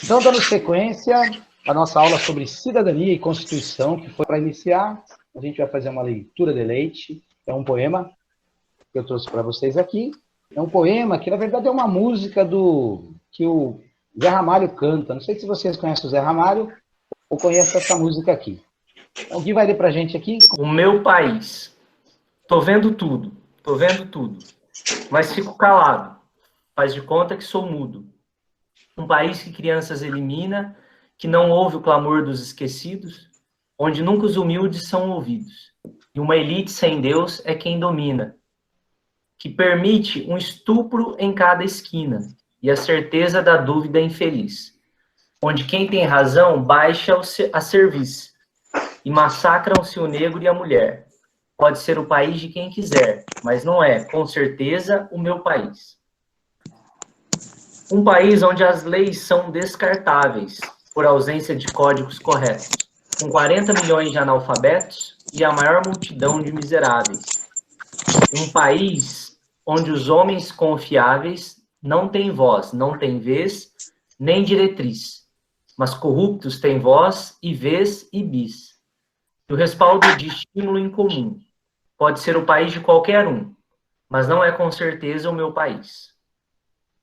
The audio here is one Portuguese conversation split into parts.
Então, dando sequência à nossa aula sobre cidadania e Constituição, que foi para iniciar, a gente vai fazer uma leitura de Leite. É um poema que eu trouxe para vocês aqui. É um poema que, na verdade, é uma música que o Zé Ramalho canta. Não sei se vocês conhecem o Zé Ramalho ou conhecem essa música aqui. Então, o Gui vai ler para a gente aqui. O meu país. Tô vendo tudo, mas fico calado. Faz de conta que sou mudo. Um país que crianças elimina, que não ouve o clamor dos esquecidos, onde nunca os humildes são ouvidos. E uma elite sem Deus é quem domina, que permite um estupro em cada esquina e a certeza da dúvida infeliz, onde quem tem razão baixa a serviço e massacram-se o negro e a mulher. Pode ser o país de quem quiser, mas não é, com certeza, o meu país. Um país onde as leis são descartáveis, por ausência de códigos corretos, com 40 milhões de analfabetos e a maior multidão de miseráveis. Um país onde os homens confiáveis não têm voz, não têm vez, nem diretriz, mas corruptos têm voz e vez e bis. E o respaldo de estímulo em comum. Pode ser o país de qualquer um, mas não é com certeza o meu país.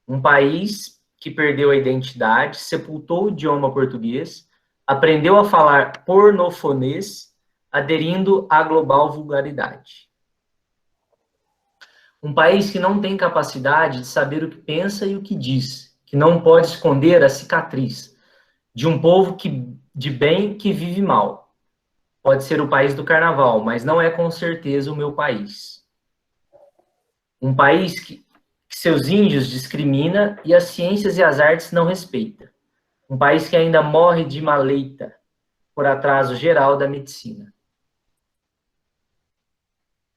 Um país que perdeu a identidade, sepultou o idioma português, aprendeu a falar pornofonês, aderindo à global vulgaridade. Um país que não tem capacidade de saber o que pensa e o que diz, que não pode esconder a cicatriz de um povo de bem que vive mal. Pode ser o país do carnaval, mas não é com certeza o meu país. Um país que seus índios discrimina e as ciências e as artes não respeita. Um país que ainda morre de maleita por atraso geral da medicina.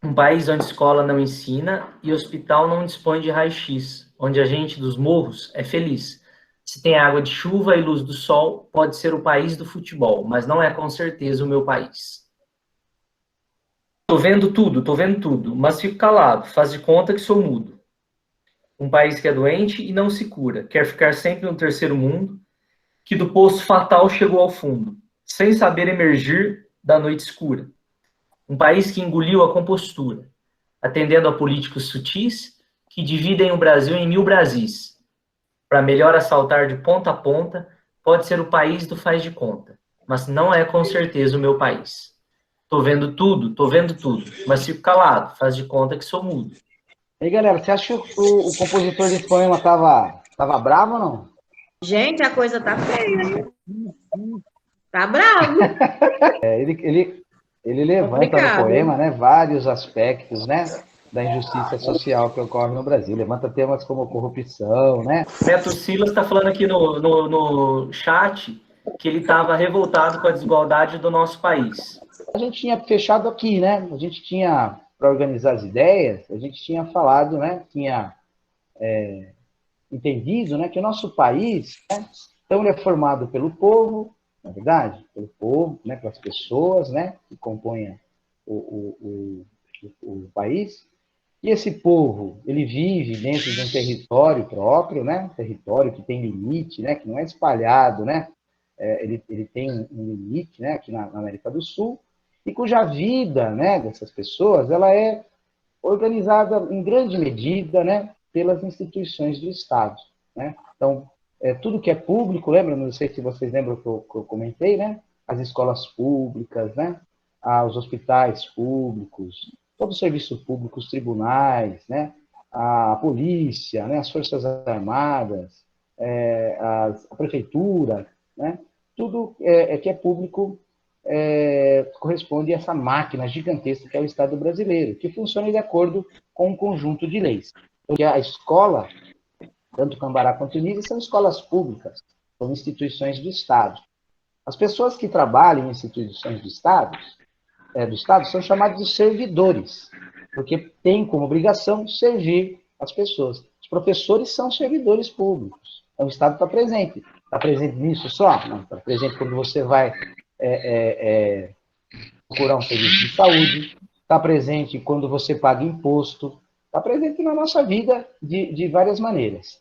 Um país onde escola não ensina e hospital não dispõe de raio-x, onde a gente dos morros é feliz. Se tem água de chuva e luz do sol, pode ser o país do futebol, mas não é com certeza o meu país. Tô vendo tudo, mas fico calado, faz de conta que sou mudo. Um país que é doente e não se cura, quer ficar sempre no terceiro mundo, que do poço fatal chegou ao fundo, sem saber emergir da noite escura. Um país que engoliu a compostura, atendendo a políticos sutis que dividem o Brasil em 1000 Brasis. Para melhor assaltar de ponta a ponta, pode ser o país do faz de conta, mas não é com certeza o meu país. Tô vendo tudo, mas fico calado, faz de conta que sou mudo. E aí, galera, você acha que o compositor desse poema tava bravo ou não? Gente, a coisa tá feia, hein? Tá bravo. Ele levanta no poema, né, vários aspectos, né, da injustiça social que ocorre no Brasil. Levanta temas como corrupção, né? Neto Silas está falando aqui no chat que ele estava revoltado com a desigualdade do nosso país. A gente tinha fechado aqui, né? A gente tinha, para organizar as ideias, a gente tinha falado, né? Tinha entendido, né? Que o nosso país, né, então ele é formado pelo povo, na verdade, pelo povo, né? Pelas pessoas, né? Que compõem o país. E esse povo, ele vive dentro de um território próprio, né? Um território que tem limite, né? Que não é espalhado, né? Ele tem um limite, né? Aqui na América do Sul, e cuja vida, né? Dessas pessoas, ela é organizada em grande medida, né? Pelas instituições do Estado, né? Então, tudo que é público, lembra? Não sei se vocês lembram que eu comentei, né? As escolas públicas, né? Os hospitais públicos, todo o serviço público, os tribunais, né? A polícia, né? As forças armadas, a prefeitura, né? Tudo que é público corresponde a essa máquina gigantesca que é o Estado brasileiro, que funciona de acordo com um conjunto de leis. Porque a escola, tanto Cambará quanto Nise, são escolas públicas, são instituições do Estado. As pessoas que trabalham em instituições do Estado são chamados de servidores, porque têm como obrigação servir as pessoas. Os professores são servidores públicos. Então, o Estado está presente. Está presente nisso só? Não, está presente quando você vai procurar um serviço de saúde, está presente quando você paga imposto, está presente na nossa vida de várias maneiras.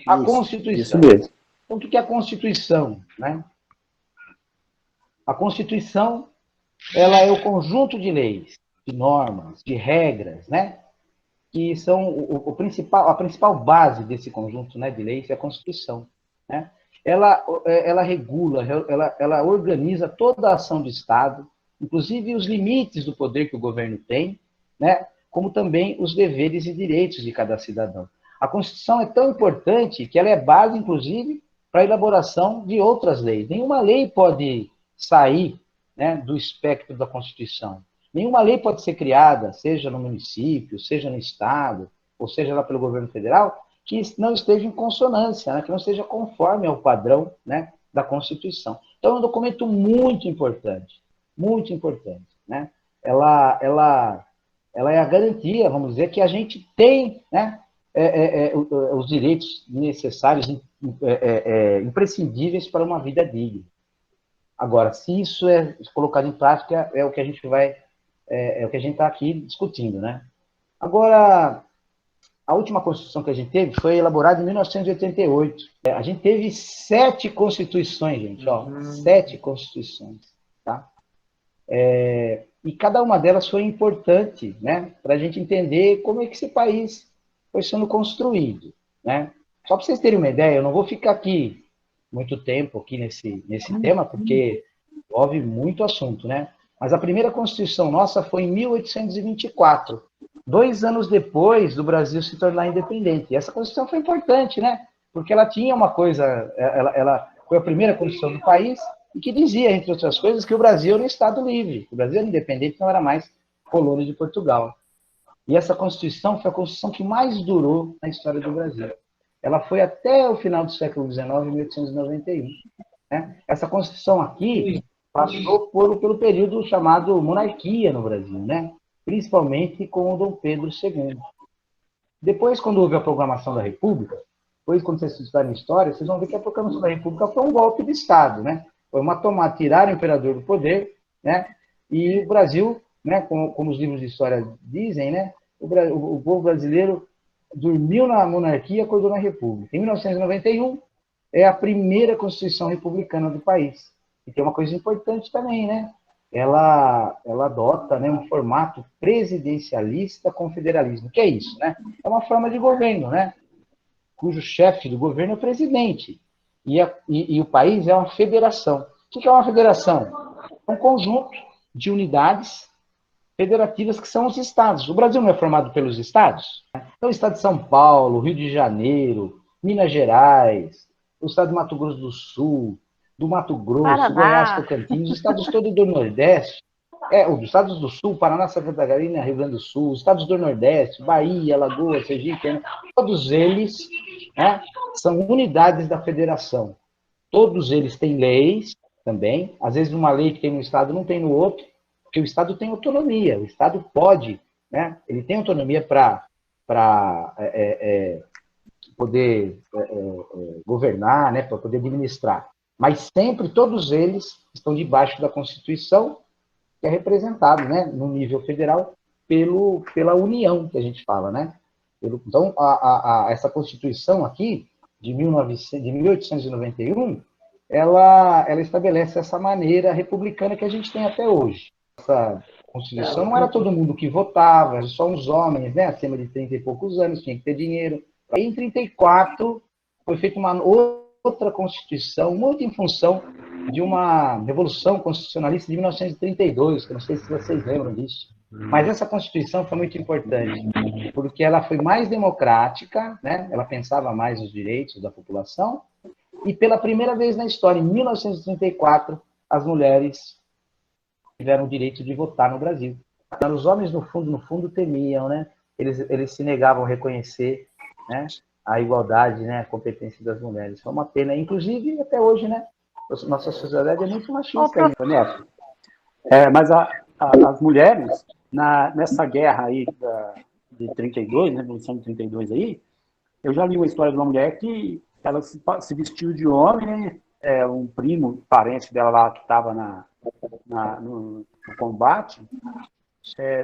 A Constituição. Isso mesmo. Então, o que é a Constituição, né? A Constituição, ela é o conjunto de leis, de normas, de regras, né? Que são a principal base desse conjunto, né, de leis é a Constituição, né? Ela regula, ela organiza toda a ação do Estado, inclusive os limites do poder que o governo tem, né? Como também os deveres e direitos de cada cidadão. A Constituição é tão importante que ela é base, inclusive, para a elaboração de outras leis. Nenhuma lei pode sair, né, do espectro da Constituição. Nenhuma lei pode ser criada, seja no município, seja no Estado, ou seja lá pelo governo federal, que não esteja em consonância, né, que não esteja conforme ao padrão, né, da Constituição. Então, é um documento muito importante, né? Ela é a garantia, vamos dizer, que a gente tem, né, os direitos necessários, imprescindíveis para uma vida digna. Agora, se isso é colocado em prática, é o que a gente está aqui discutindo, né? Agora, a última Constituição que a gente teve foi elaborada em 1988. A gente teve 7 constituições, gente, ó, 7 constituições, tá? E cada uma delas foi importante, né, para a gente entender como é que esse país foi sendo construído, né? Só para vocês terem uma ideia, eu não vou ficar aqui muito tempo aqui nesse tema, porque envolve muito assunto, né? Mas a primeira Constituição nossa foi em 1824, 2 anos depois do Brasil se tornar independente. E essa Constituição foi importante, né? Porque ela tinha uma coisa, ela foi a primeira Constituição do país e que dizia, entre outras coisas, que o Brasil era um Estado livre, que o Brasil era independente, não era mais colônia de Portugal. E essa Constituição foi a Constituição que mais durou na história do Brasil. Ela foi até o final do século XIX, 1891. Né? Essa Constituição aqui passou pelo período chamado monarquia no Brasil, né? Principalmente com o Dom Pedro II. Depois, quando houve a proclamação da República, depois, quando vocês estudarem história, vocês vão ver que a proclamação da República foi um golpe de Estado, né? Foi uma tomada, tirar o imperador do poder, né? E o Brasil, né, como os livros de história dizem, né, o povo brasileiro dormiu na monarquia e acordou na República. Em 1991, é a primeira Constituição republicana do país. E tem uma coisa importante também, né? Ela adota, né, um formato presidencialista com federalismo. O que é isso, né? É uma forma de governo, né? Cujo chefe do governo é o presidente. E o país é uma federação. O que é uma federação? É um conjunto de unidades federativas que são os estados. O Brasil não é formado pelos estados? Então, o estado de São Paulo, Rio de Janeiro, Minas Gerais, o estado de Mato Grosso do Sul, do Mato Grosso, Goiás, Tocantins, os estados todos do Nordeste, os estados do Sul, Paraná, Santa Catarina, Rio Grande do Sul, os estados do Nordeste, Bahia, Alagoas, Sergipe, todos eles, né, são unidades da federação. Todos eles têm leis também, às vezes uma lei que tem no estado não tem no outro, porque o Estado tem autonomia, o Estado pode, né, ele tem autonomia para poder governar, né, para poder administrar. Mas sempre todos eles estão debaixo da Constituição, que é representado, né, no nível federal pela União, que a gente fala, né? Então, essa Constituição aqui, de 1891, ela estabelece essa maneira republicana que a gente tem até hoje. Essa Constituição não era todo mundo que votava, era só uns homens, né, acima de 30 e poucos anos, tinha que ter dinheiro. Aí, em 34, foi feita uma outra Constituição, muito em função de uma Revolução Constitucionalista de 1932, que eu não sei se vocês lembram disso. Mas essa Constituição foi muito importante, porque ela foi mais democrática, né, ela pensava mais nos direitos da população, e pela primeira vez na história, em 1934, as mulheres tiveram o direito de votar no Brasil. Os homens, no fundo, temiam, né? Eles se negavam a reconhecer, né, a igualdade, né, a competência das mulheres. Foi uma pena, inclusive, até hoje, né? Nossa sociedade é muito machista ainda. Neto, mas as mulheres, nessa guerra aí de 32, né, Revolução de 32 aí, eu já li uma história de uma mulher que ela se vestiu de homem, né? Um primo, parente dela lá que estava no combate,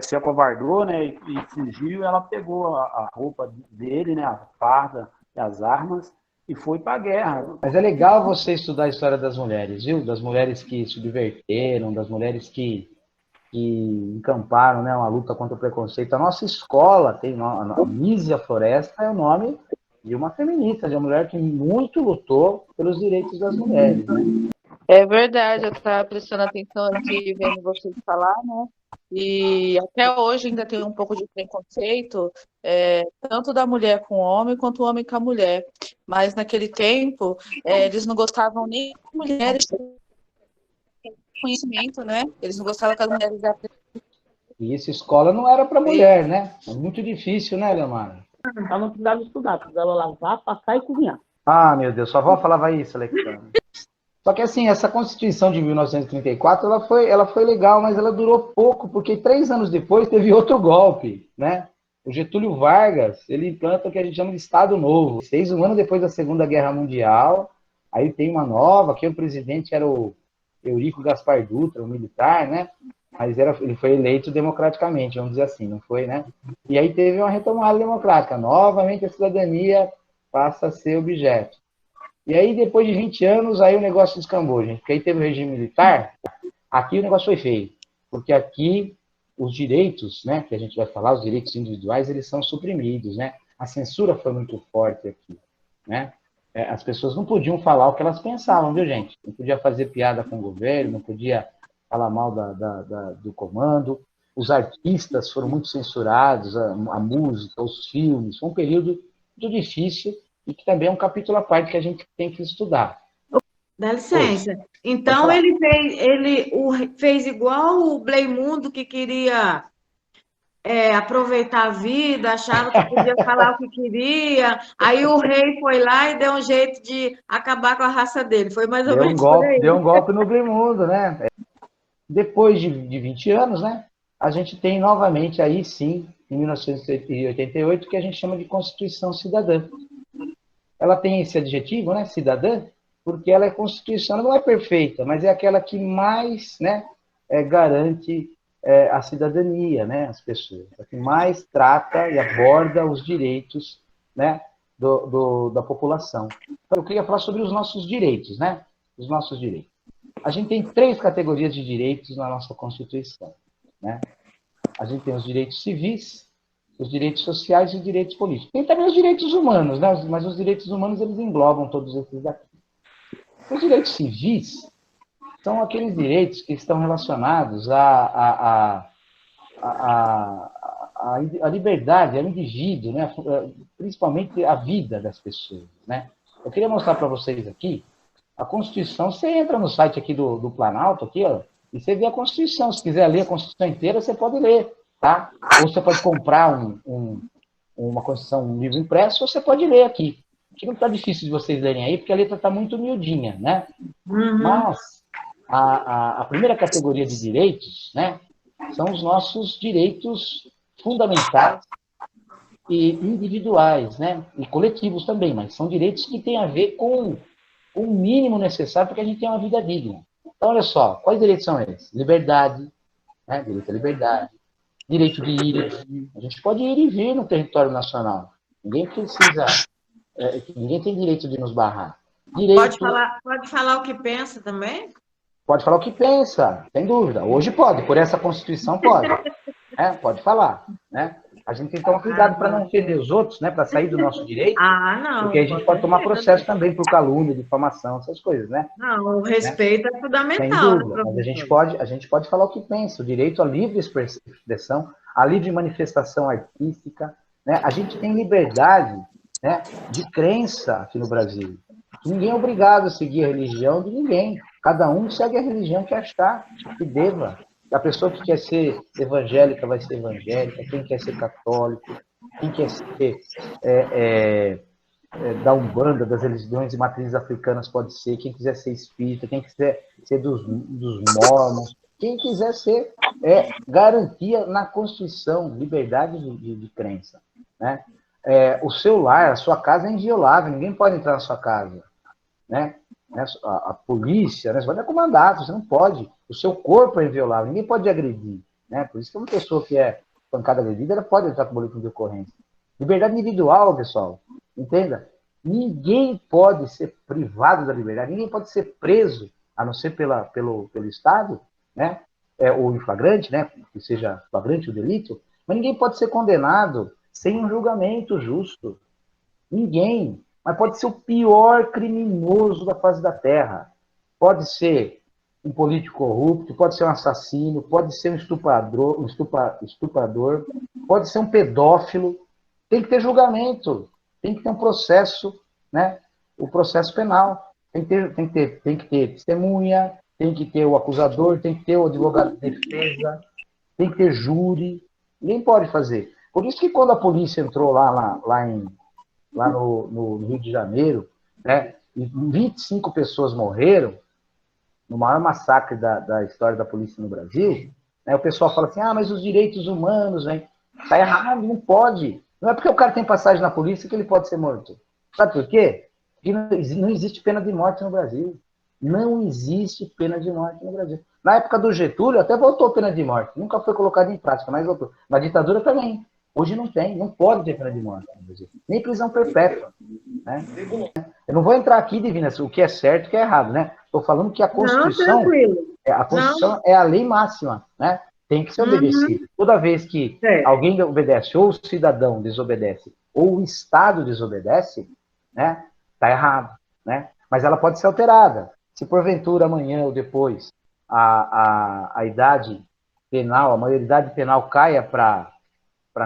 se acovardou, né, e fugiu. Ela pegou a roupa dele, né, a farda e as armas, e foi para a guerra. Mas é legal você estudar a história das mulheres, viu? Das mulheres que subverteram, das mulheres que encamparam, né, uma luta contra o preconceito. A nossa escola tem a Nísia Floresta é o nome de uma feminista, de uma mulher que muito lutou pelos direitos das mulheres, né? É verdade, eu estava prestando atenção aqui, vendo vocês falar, né? E até hoje ainda tem um pouco de preconceito, tanto da mulher com o homem, quanto o homem com a mulher. Mas naquele tempo, eles não gostavam nem de mulheres com conhecimento, né? Eles não gostavam que as mulheres E essa escola não era para mulher, né? É muito difícil, né, Leomar? Ela não precisava estudar, precisava lavar, passar e cozinhar. Ah, meu Deus, sua avó falava isso, Alexandre. Só que assim, essa Constituição de 1934, ela foi legal, mas ela durou pouco, porque 3 anos depois teve outro golpe, né? O Getúlio Vargas, ele implanta o que a gente chama de Estado Novo. 1 ano depois da Segunda Guerra Mundial, aí tem uma nova, que o presidente era o Eurico Gaspar Dutra, o militar, né? Mas ele foi eleito democraticamente, vamos dizer assim, não foi, né? E aí teve uma retomada democrática. Novamente a cidadania passa a ser objeto. E aí, depois de 20 anos, aí o negócio descambou, gente. Porque aí teve o regime militar, aqui o negócio foi feio. Porque aqui os direitos, né, que a gente vai falar, os direitos individuais, eles são suprimidos, né? A censura foi muito forte aqui, né? As pessoas não podiam falar o que elas pensavam, viu, gente? Não podia fazer piada com o governo, não podia falar mal do comando. Os artistas foram muito censurados, a música, os filmes. Foi um período muito difícil e que também é um capítulo à parte que a gente tem que estudar. Dá licença. Então, ele fez igual o Bleimundo, que queria aproveitar a vida, achava que podia falar o que queria. Aí o rei foi lá e deu um jeito de acabar com a raça dele. Foi mais ou menos por aí. Deu um golpe no Bleimundo, né? Depois de 20 anos, né? A gente tem novamente, aí sim, em 1988, que a gente chama de Constituição Cidadã. Ela tem esse adjetivo, né, cidadã, porque ela é constituição, ela não é perfeita, mas é aquela que mais, né, garante a cidadania, né, as pessoas, a que mais trata e aborda os direitos, né, da população. Então, eu queria falar sobre os nossos direitos, né, os nossos direitos. A gente tem 3 categorias de direitos na nossa Constituição, né? A gente tem os direitos civis, os direitos sociais e os direitos políticos. Tem também os direitos humanos, né? Mas os direitos humanos, eles englobam todos esses daqui. Os direitos civis são aqueles direitos que estão relacionados à liberdade, ao indivíduo, né? Principalmente à vida das pessoas, né? Eu queria mostrar para vocês aqui a Constituição. Você entra no site aqui do Planalto, aqui, ó, e você vê a Constituição. Se quiser ler a Constituição inteira, você pode ler, tá? Ou você pode comprar uma Constituição, um livro impresso, ou você pode ler aqui. Aqui não está difícil de vocês lerem aí, porque a letra está muito miudinha, né? Uhum. Mas a primeira categoria de direitos, né, são os nossos direitos fundamentais e individuais, né? E coletivos também, mas são direitos que têm a ver com o mínimo necessário para que a gente tenha uma vida digna. Então, olha só, quais direitos são esses? Liberdade, né? Direito à liberdade, direito de ir e vir. A gente pode ir e vir no território nacional. Ninguém precisa, ninguém tem direito de nos barrar. Pode falar o que pensa também? Pode falar o que pensa, sem dúvida. Hoje pode, por essa Constituição pode. Pode falar, né? A gente tem que tomar cuidado para não ofender os outros, né? Para sair do nosso direito. Não. Porque a gente pode tomar processo também por calúnia, difamação, essas coisas, né? Não, o respeito é fundamental. Sem dúvida, mas a gente pode falar o que pensa, o direito à livre expressão, à livre manifestação artística, né? A gente tem liberdade, né, de crença aqui no Brasil. Ninguém é obrigado a seguir a religião de ninguém. Cada um segue a religião que achar que deva. A pessoa que quer ser evangélica vai ser evangélica, quem quer ser católico, quem quer ser da Umbanda, das religiões e matrizes africanas pode ser, quem quiser ser espírita, quem quiser ser dos mormons, quem quiser ser, garantia na Constituição, liberdade de crença, né? O seu lar, a sua casa é inviolável, ninguém pode entrar na sua casa, né? A polícia, né? Você vai dar com mandato, você não pode. O seu corpo é inviolável, ninguém pode agredir, né? Por isso que uma pessoa que é pancada agredida, ela pode entrar com boletim de ocorrência. Liberdade individual, pessoal, entenda. Ninguém pode ser privado da liberdade, ninguém pode ser preso, a não ser pelo Estado, né? Ou em flagrante, né? Que seja flagrante o delito, mas ninguém pode ser condenado sem um julgamento justo. Ninguém. Mas pode ser o pior criminoso da face da terra. Pode ser um político corrupto, pode ser um assassino, pode ser um estuprador, pode ser um pedófilo. Tem que ter julgamento, tem que ter um processo, né? O processo penal. Tem que ter testemunha, tem que ter o acusador, tem que ter o advogado de defesa, tem que ter júri. Ninguém pode fazer. Por isso que quando a polícia entrou lá no Rio de Janeiro, né, e 25 pessoas morreram, no maior massacre da história da polícia no Brasil, né, o pessoal fala assim, mas os direitos humanos, né? Tá errado, não pode. Não é porque o cara tem passagem na polícia que ele pode ser morto. Sabe por quê? Porque não existe pena de morte no Brasil. Não existe pena de morte no Brasil. Na época do Getúlio, até voltou pena de morte. Nunca foi colocada em prática, mas voltou. Na ditadura também. Hoje não tem, não pode ter pena de morte no Brasil. Nem prisão perpétua. Né? Eu não vou entrar aqui, Divina, o que é certo e o que é errado, né? Estou falando que a Constituição, é a lei máxima, né? Tem que ser obedecido. Toda vez que alguém obedece, ou o cidadão desobedece, ou o Estado desobedece, né? Tá errado, né? Mas ela pode ser alterada. Se porventura amanhã ou depois a idade penal, a maioridade penal caia para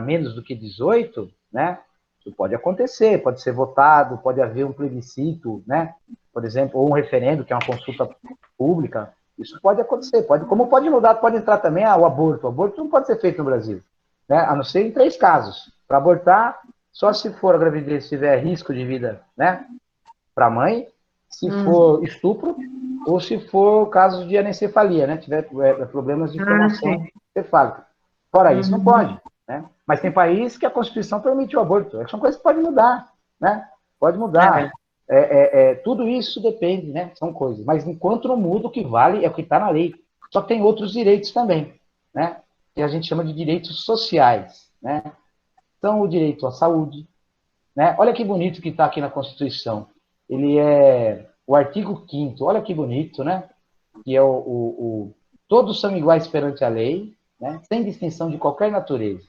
menos do que 18, né? Isso pode acontecer, pode ser votado, pode haver um plebiscito, né? Por exemplo, ou um referendo, que é uma consulta pública. Isso pode acontecer, como pode mudar, pode entrar também o aborto. O aborto não pode ser feito no Brasil, né? A não ser em 3 casos. Para abortar, só se for a gravidez tiver risco de vida, né? Para a mãe, se for estupro, ou se for caso de anencefalia, né? Tiver problemas de formação cefálica. Fora isso, não pode. Né? Mas tem país que a Constituição permite o aborto. São coisas que podem mudar, né? Pode mudar. Tudo isso depende, né? São coisas. Mas enquanto não muda, o que vale é o que está na lei. Só que tem outros direitos também, né? Que a gente chama de direitos sociais, né? Então, o direito à saúde, né? Olha que bonito que está aqui na Constituição. Ele é o artigo 5º, olha que bonito, né? Que é todos são iguais perante a lei, né? Sem distinção de qualquer natureza.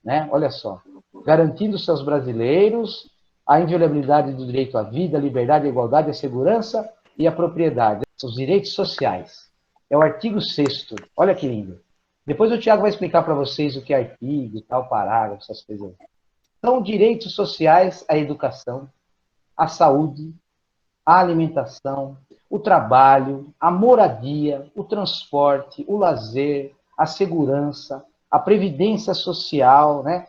Né? Olha só, garantindo seus brasileiros a inviolabilidade do direito à vida, à liberdade, à igualdade, à segurança e à propriedade. Os direitos sociais. É o artigo 6º. Olha que lindo. Depois o Tiago vai explicar para vocês o que é artigo, tal parágrafo, essas coisas. São direitos sociais à educação, à saúde, à alimentação, o trabalho, a moradia, o transporte, o lazer, a segurança, a previdência social, né?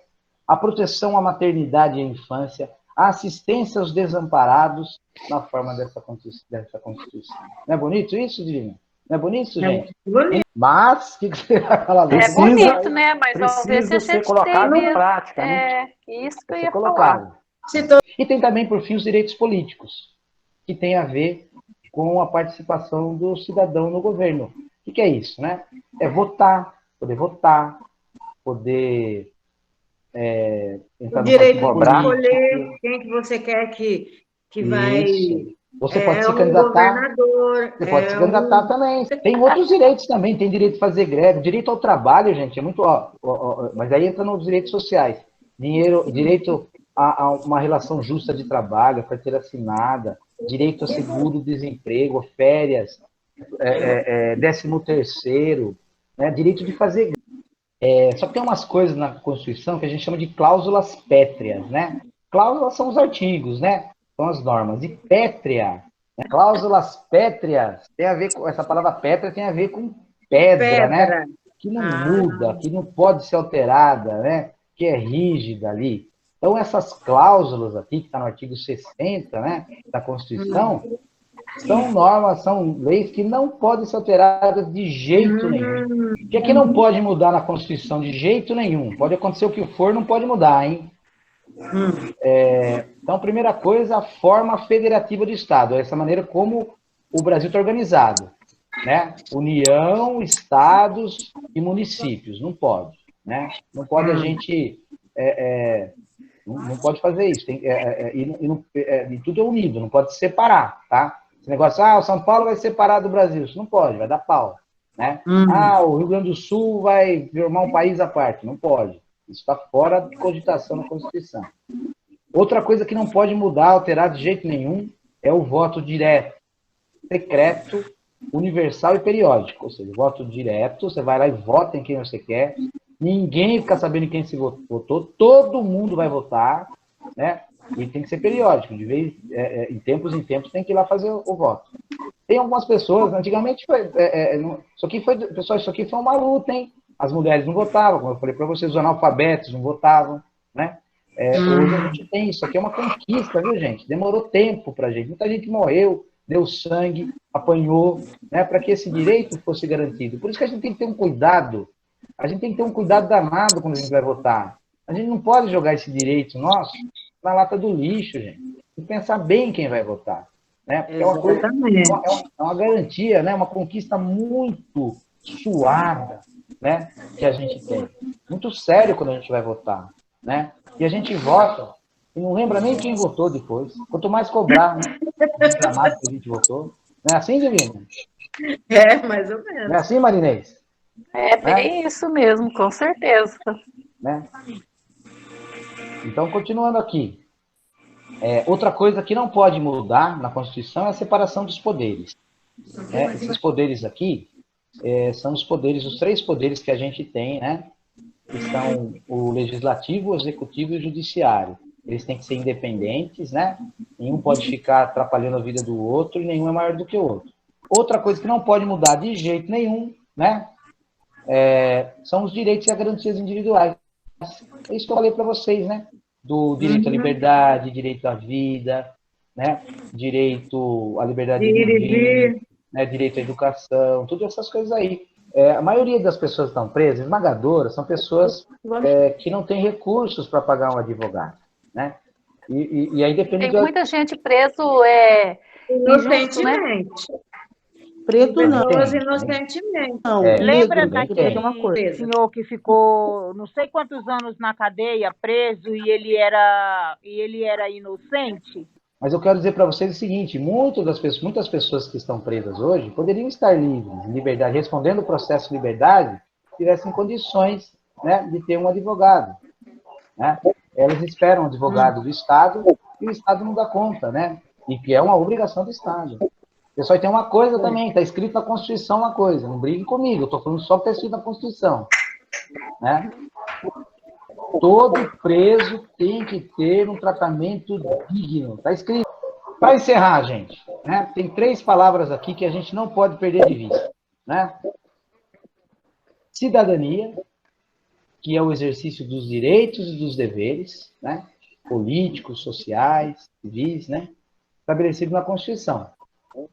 A proteção à maternidade e à infância, a assistência aos desamparados na forma dessa Constituição. Não é bonito isso, Divina? Não é bonito, gente? Bonito. Mas, o que você vai falar? É bonito, né? Mas talvez precisa ser colocado em prática, né? Isso que eu ia falar. E tem também, por fim, os direitos políticos, que tem a ver com a participação do cidadão no governo. O que é isso, né? É poder votar, poder o direito de escolher quem que você quer que vai... Você pode se candidatar. Você pode se candidatar também. Tem outros direitos também. Tem direito de fazer greve. Direito ao trabalho, gente, é muito... mas aí entra nos direitos sociais. Direito a uma relação justa de trabalho, a carteira assinada, direito a seguro-desemprego, férias, 13º, né? Direito de fazer... só que tem umas coisas na Constituição que a gente chama de cláusulas pétreas, né? Cláusulas são os artigos, né? São as normas. E pétrea, né? Cláusulas pétreas, tem a ver com... Essa palavra pétrea tem a ver com pedra, né? Que não muda, que não pode ser alterada, né? Que é rígida ali. Então, essas cláusulas aqui, que está no artigo 60, né, da Constituição, são normas, são leis que não podem ser alteradas de jeito nenhum. O que é que não pode mudar na Constituição de jeito nenhum? Pode acontecer o que for, não pode mudar, hein? Então, primeira coisa, a forma federativa do Estado. Essa maneira como o Brasil está organizado. Né? União, estados e municípios. Não pode. Né? Não pode a gente... Não pode fazer isso. E tudo é unido, não pode se separar, tá? Esse negócio, o São Paulo vai separar do Brasil. Isso não pode, vai dar pau. Né? O Rio Grande do Sul vai formar um país à parte. Não pode. Isso está fora de cogitação na Constituição. Outra coisa que não pode mudar, alterar de jeito nenhum, é o voto direto, secreto, universal e periódico. Ou seja, voto direto, você vai lá e vota em quem você quer, ninguém fica sabendo em quem se votou, todo mundo vai votar, né? E tem que ser periódico, de vez em tempos tem que ir lá fazer o voto. Tem algumas pessoas, antigamente pessoal, isso aqui foi uma luta, hein? As mulheres não votavam, como eu falei para vocês, os analfabetos não votavam, né? Hoje a gente tem isso aqui, é uma conquista, viu, gente? Demorou tempo pra gente, muita gente morreu, deu sangue, apanhou, né, para que esse direito fosse garantido. Por isso que a gente tem que ter um cuidado, danado quando a gente vai votar. A gente não pode jogar esse direito nosso na lata do lixo, gente. Tem que pensar bem quem vai votar. Né? Porque é uma garantia, né? Uma conquista muito suada, né? Que a gente tem. Muito sério quando a gente vai votar. Né? E a gente vota e não lembra nem quem votou depois. Quanto mais cobrar, né? Reclamar que a gente votou. Não é assim, Divina? Mais ou menos. Não é assim, Marinês? É bem isso mesmo, com certeza. Né? Então, continuando aqui. Outra coisa que não pode mudar na Constituição é a separação dos poderes. Esses poderes aqui são os poderes, os 3 poderes que a gente tem, né? Que são o legislativo, o executivo e o judiciário. Eles têm que ser independentes, né? Nenhum pode ficar atrapalhando a vida do outro e nenhum é maior do que o outro. Outra coisa que não pode mudar de jeito nenhum, né? São os direitos e as garantias individuais. É isso que eu falei para vocês, né? Do direito à liberdade, direito à vida, né? Direito à liberdade de viver, né? Direito à educação, todas essas coisas aí. A maioria das pessoas que estão presas, esmagadoras, são pessoas que não têm recursos para pagar um advogado, né? E aí depende... Tem muita gente preso inocentemente. Né? Preto não. Pessoas inocentemente. Não, Lembra negro, daquele senhor que ficou não sei quantos anos na cadeia, preso, e ele era inocente? Mas eu quero dizer para vocês o seguinte, muitas pessoas que estão presas hoje poderiam estar livres, em liberdade, respondendo o processo de liberdade, se tivessem condições, né, de ter um advogado. Né? Elas esperam um advogado do Estado e o Estado não dá conta, né? E que é uma obrigação do Estado. Pessoal, tem uma coisa também, está escrito na Constituição uma coisa, não brigue comigo, eu estou falando só o que está escrito na Constituição. Né? Todo preso tem que ter um tratamento digno, está escrito. Para encerrar, gente, né, tem 3 palavras aqui que a gente não pode perder de vista. Né? Cidadania, que é o exercício dos direitos e dos deveres, né, políticos, sociais, civis, né, estabelecido na Constituição.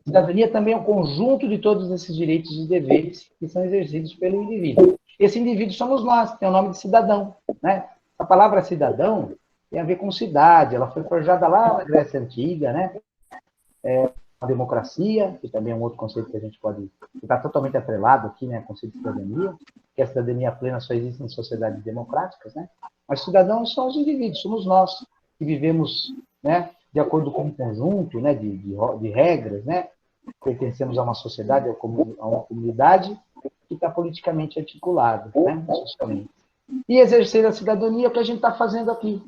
Cidadania também é um conjunto de todos esses direitos e deveres que são exercidos pelo indivíduo. Esse indivíduo somos nós, tem o nome de cidadão. Né? A palavra cidadão tem a ver com cidade, ela foi forjada lá na Grécia Antiga, né? A democracia, que também é um outro conceito que a gente pode... que está totalmente atrelado aqui, né, ao conceito de cidadania, que a cidadania plena só existe em sociedades democráticas, né? Mas cidadãos são os indivíduos, somos nós, que vivemos, né, de acordo com um conjunto, né, de regras, né? Pertencemos a uma sociedade, a uma comunidade que está politicamente articulada, né, socialmente. E exercer a cidadania é o que a gente está fazendo aqui,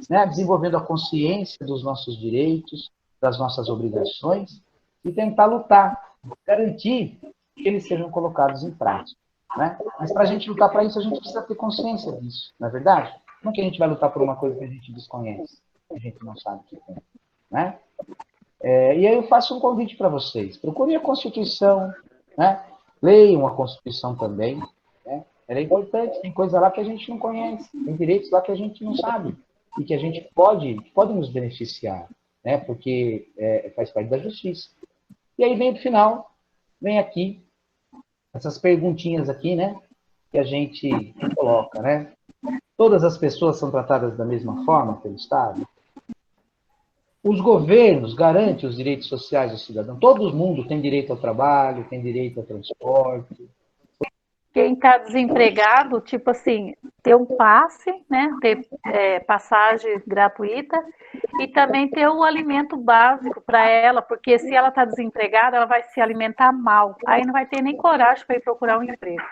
né? Desenvolvendo a consciência dos nossos direitos, das nossas obrigações e tentar lutar, garantir que eles sejam colocados em prática. Né? Mas para a gente lutar para isso, a gente precisa ter consciência disso, não é verdade? Como é que a gente vai lutar por uma coisa que a gente desconhece, que a gente não sabe que tem? Né? E aí eu faço um convite para vocês. Procurem a Constituição, né? Leiam a Constituição também. Né? Ela é importante, tem coisa lá que a gente não conhece, tem direitos lá que a gente não sabe e que a gente pode nos beneficiar, né? Porque faz parte da justiça. E aí vem do final, vem aqui, essas perguntinhas aqui, né? Que a gente coloca, né? Todas as pessoas são tratadas da mesma forma pelo Estado? Os governos garantem os direitos sociais do cidadão? Todo mundo tem direito ao trabalho, tem direito ao transporte? Quem está desempregado, tipo assim, ter um passe, né? Ter passagem gratuita e também ter o alimento básico para ela, porque se ela está desempregada, ela vai se alimentar mal. Aí não vai ter nem coragem para ir procurar um emprego.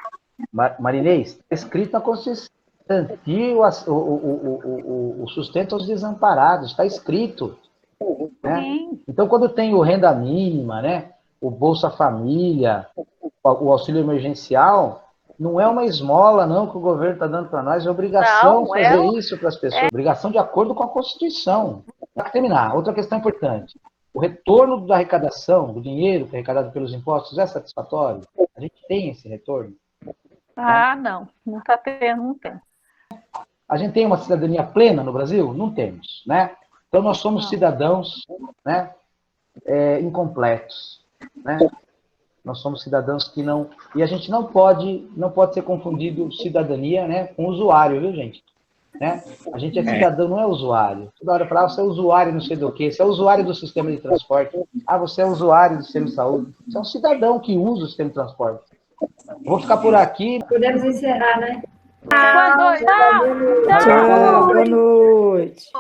Marinês, está escrito na Constituição, garantir o sustento aos desamparados, está escrito. Né? Então, quando tem o renda mínima, né, o Bolsa Família, o auxílio emergencial, não é uma esmola, não, que o governo está dando para nós, é obrigação fazer isso para as pessoas, obrigação de acordo com a Constituição. Para terminar, outra questão importante, o retorno da arrecadação, do dinheiro que é arrecadado pelos impostos, é satisfatório? A gente tem esse retorno? Ah, não está tendo, não tem. A gente tem uma cidadania plena no Brasil? Não temos, né? Então, nós somos cidadãos, né, incompletos, né? Nós somos cidadãos que não... E a gente não pode ser confundido cidadania, né, com usuário, viu, gente? Né? A gente é cidadão, não é usuário. Toda hora fala, você é usuário não sei do quê, você é usuário do sistema de transporte. Ah, você é usuário do sistema de saúde. Você é um cidadão que usa o sistema de transporte. Vou ficar por aqui. Podemos encerrar, né? Boa noite. Tchau, boa noite.